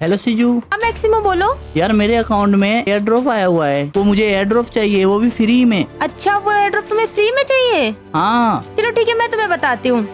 Hello सीजू। हाँ Maximo बोलो। यार मेरे अकाउंट में एयर ड्रॉप आया हुआ है, वो मुझे एयर ड्रॉप चाहिए, वो भी फ्री में। अच्छा वो एयर ड्रॉप तुम्हें फ्री में चाहिए? हाँ। चलो ठीक है मैं तुम्हें बताती हूँ।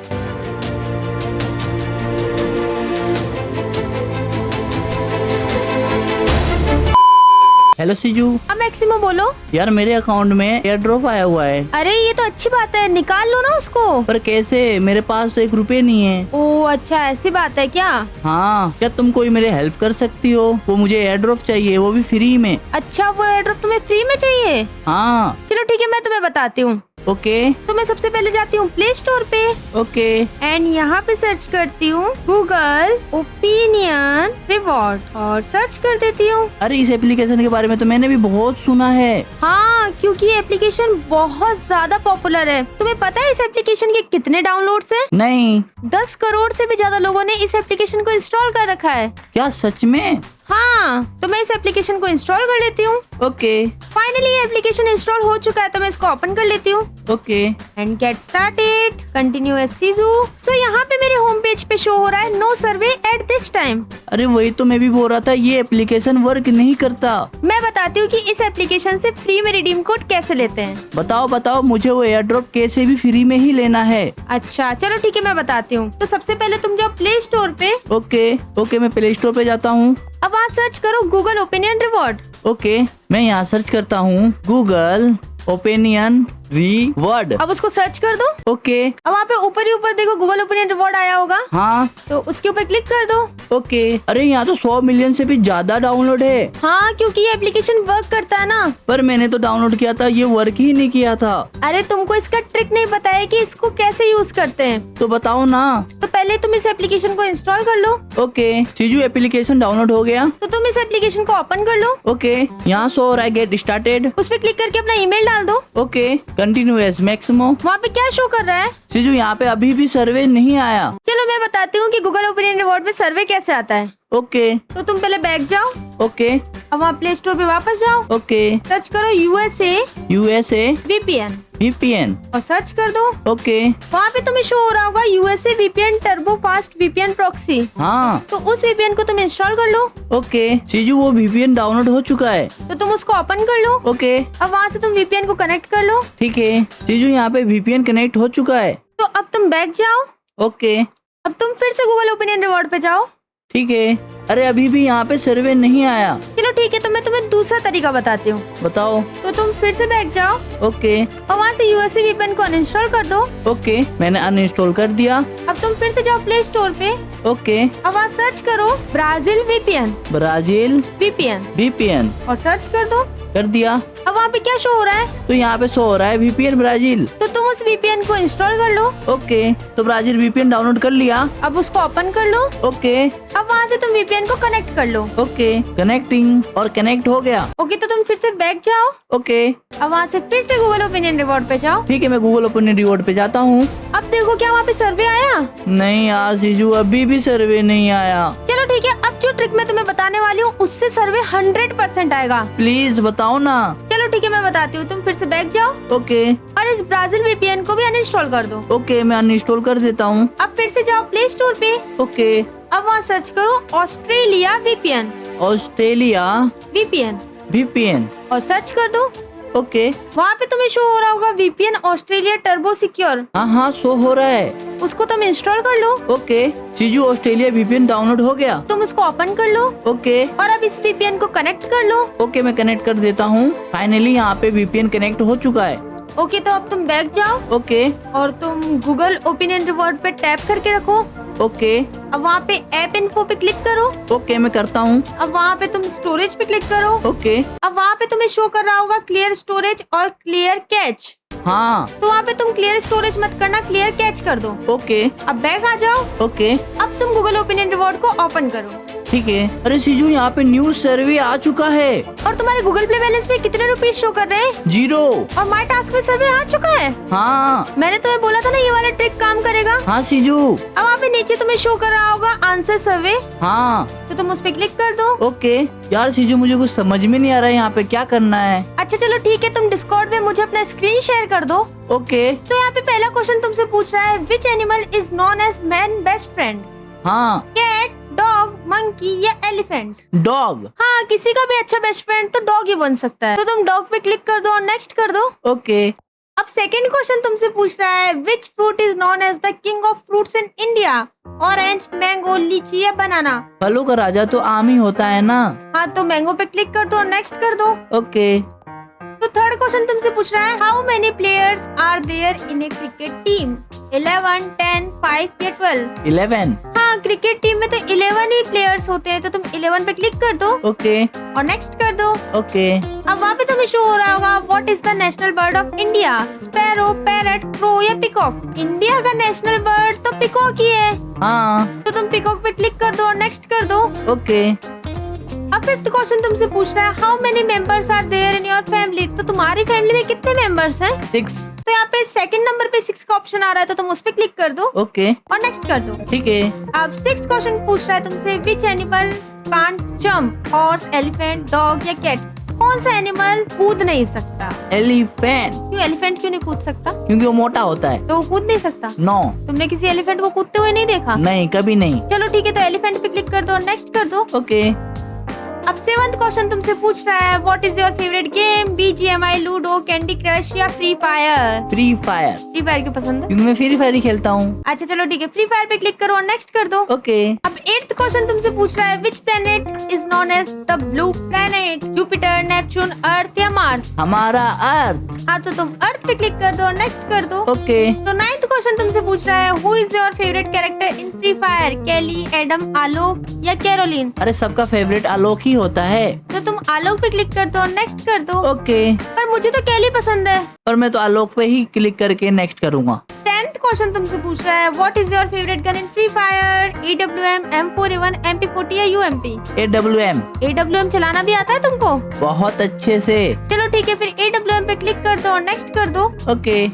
हेलो सीजू। हाँ मैक्सिमो बोलो। यार मेरे अकाउंट में एयर ड्रॉप आया हुआ है। अरे ये तो अच्छी बात है, निकाल लो ना उसको। पर कैसे, मेरे पास तो 1 रुपए नहीं है। ओ अच्छा ऐसी बात है क्या? हाँ, क्या तुम कोई मेरे हेल्प कर सकती हो? वो मुझे एयर ड्रॉप चाहिए, वो भी फ्री में। अच्छा वो एयर ड्रॉप तुम्हें फ्री में चाहिए? हाँ। चलो ठीक है मैं तुम्हें बताती हूँ। ओके। तो मैं सबसे पहले जाती हूँ प्ले स्टोर पे ओके। एंड यहाँ पे सर्च करती हूँ गूगल ओपिनियन रिवॉर्ड और सर्च कर देती हूँ। अरे इस एप्लीकेशन के बारे में तो मैंने भी बहुत सुना है। हाँ क्योंकि ये एप्लीकेशन बहुत ज्यादा पॉपुलर है। तुम्हें पता है इस एप्लीकेशन के कितने डाउनलोड्स हैं? नहीं। 10 करोड़ से भी ज्यादा लोगों ने इस एप्लीकेशन को इंस्टॉल कर रखा है। क्या सच में? हाँ तो मैं इस एप्लीकेशन को इंस्टॉल कर लेती हूँ। ओके। फाइनली ये एप्लीकेशन इंस्टॉल हो चुका है तो मैं इसको ओपन कर लेती हूँ। Okay. And get started continue as सीजू। सो यहाँ पे मेरे होम पेज पे शो हो रहा है no survey at this time. अरे वही तो मैं भी बोल रहा था, ये एप्लीकेशन वर्क नहीं करता। मैं बताती हूँ कि इस एप्लीकेशन से फ्री में रिडीम कोड कैसे लेते हैं। बताओ बताओ, मुझे वो एयर ड्रॉप कैसे भी फ्री में ही लेना है। अच्छा चलो ठीक है मैं बताती हूँ। तो सबसे पहले तुम जाओ प्ले स्टोर पे। ओके। ओके मैं प्ले स्टोर पे जाता हूँ। अब वहाँ सर्च करो गूगल ओपिनियन रिवॉर्ड। ओके मैं यहाँ सर्च करता हूँ गूगल ओपिनियन रिवॉर्ड। अब उसको सर्च कर दो। ओके। अब वहाँ पे ऊपर ही ऊपर देखो गूगल ओपिनियन रिवॉर्ड आया होगा। हाँ। तो उसके ऊपर क्लिक कर दो। ओके। अरे यहाँ तो 100 मिलियन से भी ज्यादा डाउनलोड है। हाँ क्योंकि ये एप्लीकेशन वर्क करता है ना। पर मैंने तो डाउनलोड किया था, ये वर्क ही नहीं किया था। अरे तुमको इसका ट्रिक नहीं पता है कि इसको कैसे यूज करते हैं। तो बताओ ना। तो पहले तुम इस एप्लीकेशन को इंस्टॉल कर लो। ओके सीजू, एप्लीकेशन डाउनलोड हो गया। तो तुम इस एप्लीकेशन को ओपन कर लो। ओके यहाँ शो हो रहा है गेट स्टार्टेड। उस पर क्लिक करके अपना ईमेल डाल दो। Okay continue as Maximo. वहाँ पे क्या शो कर रहा है? सीजू यहाँ पे अभी भी सर्वे नहीं आया। चलो मैं बताती हूँ कि गूगल ओपिनियन रिवॉर्ड पे सर्वे कैसे आता है। ओके। तो तुम पहले बैक जाओ। ओके। अब वहाँ प्ले स्टोर पे वापस जाओ। ओके। सर्च करो यूएसए यूएसए वीपीएन वीपीएन। और सर्च कर दो। ओके। वहाँ पे तुम्हें शो हो रहा होगा USA VPN turbo fast VPN proxy. हाँ। तो उस वीपीएन को तुम इंस्टॉल कर लो। ओके सीजू, वो वीपीएन डाउनलोड हो चुका है। तो तुम उसको ओपन कर लो। ओके। अब वहाँ से तुम वीपीएन को कनेक्ट कर लो। ठीक है सीजू, यहाँ पे वीपीएन कनेक्ट हो चुका है। तो अब तुम बैक जाओ। ओके। अब तुम फिर से गूगल ओपिनियन रिवॉर्ड पे जाओ। ठीक है। अरे अभी भी यहाँ पे सर्वे नहीं आया। चलो ठीक है तो मैं तुम्हें दूसरा तरीका बताती हूँ। बताओ। तो तुम फिर से बैक जाओ ओके। और वहाँ से यूएसए वीपीएन को अनइंस्टॉल कर दो। ओके मैंने अनइंस्टॉल कर दिया। अब तुम फिर से जाओ प्ले स्टोर पे। ओके। अब वहाँ सर्च करो ब्राजील वीपीएन ब्राजील वीपीएन और सर्च कर दो। कर दिया। अब वहाँ पे क्या शो हो रहा है? तो यहाँ पे शो हो रहा है वीपीएन ब्राजील। तो तुम उस वीपीएन को इंस्टॉल कर लो। ओके तो ब्राजील वीपीएन डाउनलोड कर लिया। अब उसको ओपन कर लो। ओके। अब वहाँ से तुम वीपीएन को कनेक्ट कर लो। ओके कनेक्टिंग और कनेक्ट हो गया। ओके तो तुम फिर से बैक जाओ। ओके। अब वहाँ से फिर से गूगल ओपिनियन रिवॉर्ड पे जाओ। ठीक है मैं गूगल ओपिनियन रिवॉर्ड पे जाता हूँ। अब देखो क्या वहाँ पे सर्वे आया? नहीं यार सीजू, अभी भी सर्वे नहीं आया। चलो ठीक है, अब जो ट्रिक मैं तुम्हें बताने वाली हूँ उससे सर्वे 100% आएगा। प्लीज बताओ ना। चलो ठीक है मैं बताती हूँ, तुम फिर से बैक जाओ ओके। और इस ब्राजील वीपीएन को भी अनइंस्टॉल कर दो। ओके मैं अनइंस्टॉल कर देता हूँ। अब फिर से जाओ प्ले स्टोर पे। ओके। अब वहाँ सर्च करो ऑस्ट्रेलिया वीपीएन ऑस्ट्रेलिया वीपीएन और सर्च कर दो। ओके। वहाँ पे तुम्हें शो हो रहा होगा वीपीएन ऑस्ट्रेलिया टर्बो सिक्योर। हाँ हाँ शो हो रहा है। उसको तुम इंस्टॉल कर लो। ओके सीजू, ऑस्ट्रेलिया वीपीएन डाउनलोड हो गया। तुम उसको ओपन कर लो। ओके। और अब इस वीपीएन को कनेक्ट कर लो। ओके मैं कनेक्ट कर देता हूँ। फाइनली यहाँ पे वीपीएन कनेक्ट हो चुका है। ओके तो अब तुम बैक जाओ ओके। और तुम गूगल ओपिनियन रिवॉर्ड पे टैप करके रखो। ओके। अब वहाँ पे ऐप इन्फो पे क्लिक करो। ओके मैं करता हूँ। अब वहाँ पे तुम स्टोरेज पे क्लिक करो। ओके। अब वहाँ पे तुम्हें शो कर रहा होगा क्लियर स्टोरेज और क्लियर कैच। हाँ। तो वहाँ पे तुम क्लियर स्टोरेज मत करना, क्लियर कैच कर दो। ओके। अब बैक आ जाओ। ओके। अब तुम गूगल ओपिनियन रिवॉर्ड को ओपन करो। ठीक है। अरे सीजू, यहाँ पे न्यूज सर्वे आ चुका है। और तुम्हारे गूगल प्ले बैलेंस में कितने रुपीस शो कर रहे हैं? 0। और माई टास्क में सर्वे आ चुका है। हाँ। मैंने तुम्हें बोला था ना ये वाला ट्रिक काम करेगा। हाँ सीजू। अब वहाँ पे नीचे तुम्हें शो कर रहा होगा आंसर सर्वे। हाँ। तो तुम उस पे क्लिक कर दो। ओके। यार सीजू, मुझे कुछ समझ में नहीं आ रहा है यहाँ पे क्या करना है। अच्छा चलो ठीक है, तुम डिस्कॉर्ड में मुझे अपना स्क्रीन शेयर कर दो। ओके। तो यहाँ पे पहला क्वेश्चन तुमसे पूछ रहा है which animal is known as man best friend? हाँ। कैट, डॉग, मंकी या एलिफेंट? डॉग। हाँ, किसी का भी अच्छा बेस्ट फ्रेंड तो डॉग ही बन सकता है। तो तुम डॉग पे क्लिक कर दो और नेक्स्ट कर दो। ओके। अब सेकंड क्वेश्चन तुमसे पूछ रहा है which fruit is known as the king of fruits in India? Orange, mango, lychee या बनाना? फलों का राजा तो आम ही होता है ना। हाँ, तो मैंगो पे क्लिक कर दो और नेक्स्ट कर दो। ओके। तो थर्ड क्वेश्चन तुमसे पूछ रहा है how many players are there in a cricket team? 11, 10, 5 या 12? 11। हाँ, क्रिकेट टीम में तो 11 ही प्लेयर्स होते हैं, तो तुम 11 पे क्लिक कर दो ओके। और नेक्स्ट कर दो। ओके। अब वहाँ पे तुम्हें शो हो रहा होगा what is the national bird of India? Sparrow, parrot, crow या पिकॉक? इंडिया का नेशनल बर्ड तो पिकॉक ही है। हाँ। तो तुम पिकॉक पे क्लिक कर दो और नेक्स्ट कर दो। ओके। अब फिफ्थ क्वेश्चन तुमसे पूछ रहा है how many members are there in your family? तो तुम्हारी फैमिली में कितने मेंबर्स हैं? 6। तो यहाँ पे सेकंड नंबर पे 6 का ऑप्शन आ रहा है, तो तुम उस पे क्लिक कर दो ओके। और नेक्स्ट कर दो। ठीक है। अब सिक्स्थ क्वेश्चन पूछ रहा है तुमसे which animal can't jump? Horse, elephant, dog या कैट? कौन सा एनिमल कूद नहीं सकता? एलिफेंट। क्यों एलिफेंट क्यों नहीं कूद सकता? क्योंकि वो मोटा होता है। तो वो कूद नहीं सकता? नो। तुमने किसी एलिफेंट को कूदते हुए नहीं देखा? नहीं, कभी नहीं। चलो ठीक है, तो एलिफेंट पे क्लिक कर दो और नेक्स्ट कर दो। ओके। अब सेवंथ क्वेश्चन तुमसे पूछ रहा है what is your favourite game? BGMI, ludo, candy crush या free fire? Free fire. Free fire क्यों पसंद है? क्योंकि मैं फ्री फायर ही खेलता हूँ। अच्छा चलो ठीक है, फ्री फायर पे क्लिक करो और नेक्स्ट कर दो। ओके। अब एट्थ क्वेश्चन तुमसे पूछ रहा है which planet is known as the blue planet? Jupiter, Neptune, Earth या मार्स? हमारा अर्थ। हाँ, तो तुम अर्थ पे क्लिक कर दो और नेक्स्ट कर दो। ओके। तो नाइन्थ क्वेश्चन तुमसे पूछ रहा है who is your favourite character in free fire? केली, एडम, आलोक या कैरोलिन? अरे सबका फेवरेट आलोक ही होता है। तो तुम आलोक पे क्लिक कर दो और नेक्स्ट कर दो। ओके। पर मुझे तो केली पसंद है। और मैं तो आलोक पे ही क्लिक करके नेक्स्ट करूँगा। टेंथ क्वेश्चन तुमसे पूछ रहा है what is your favourite gun in free fire? EWM, M4A1, MP40 या UMP? AWM। AWM चलाना भी आता है तुमको? बहुत अच्छे से। चलो ठीक है, फिर AWM पे क्लिक कर दो और नेक्स्ट कर दो। ओके।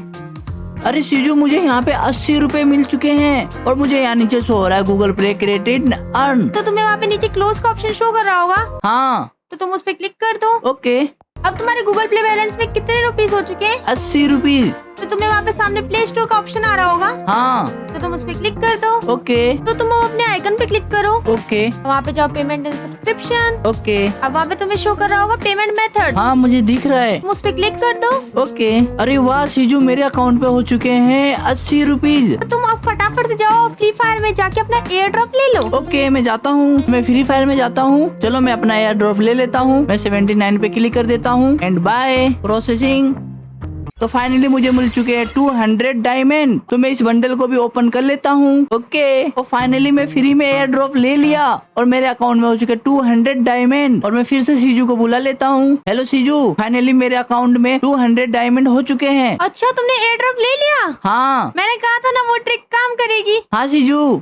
अरे सीजू, मुझे यहाँ पे 80 रुपए मिल चुके हैं और मुझे यहाँ नीचे शो हो रहा है गूगल प्ले क्रेडिट अर्न। तो तुम्हें वहाँ पे नीचे क्लोज का ऑप्शन शो कर रहा होगा। हाँ। तो तुम उस पे क्लिक कर दो। ओके। अब तुम्हारे गूगल प्ले बैलेंस में कितने रुपीस हो चुके हैं? 80 रुपीज। तो तुम्हें वहाँ पे सामने प्ले स्टोर का ऑप्शन आ रहा होगा। हाँ। तो तुम उस पे क्लिक कर दो। ओके। तो तुम अपने आइकन पे क्लिक करो। ओके। वहाँ पे जाओ पेमेंट एंड सब्सक्रिप्शन। ओके। अब वहाँ पे तुम्हें शो कर रहा होगा पेमेंट मेथड। हाँ, मुझे दिख रहा है। तुम उस पे क्लिक कर दो। ओके। अरे वाह सीजू, मेरे अकाउंट पे हो चुके हैं 80 रुपीज। तो तुम अब फटाफट से जाओ फ्री फायर में जाके अपना एयर ड्रॉप ले लो। ओके, मैं जाता हूँ। मैं फ्री फायर में जाता हूँ। चलो मैं अपना एयर ड्रॉप ले लेता हूँ। मैं 79 पे क्लिक कर देता हूँ एंड बाय प्रोसेसिंग। तो फाइनली मुझे मिल चुके हैं 200 डायमंड। तो मैं इस बंडल को भी ओपन कर लेता हूँ। ओके। और फाइनली मैं फ्री में एयर ड्रॉप ले लिया और मेरे अकाउंट में हो चुके 200 डायमंड। और मैं फिर से सीजू को बुला लेता हूँ। हेलो सीजू, फाइनली मेरे अकाउंट में 200 डायमंड हो चुके हैं। अच्छा, तुमने एयर ड्रॉप ले लिया? हाँ। मैंने कहा था ना वो ट्रिक काम करेगी। हाँ सीजू।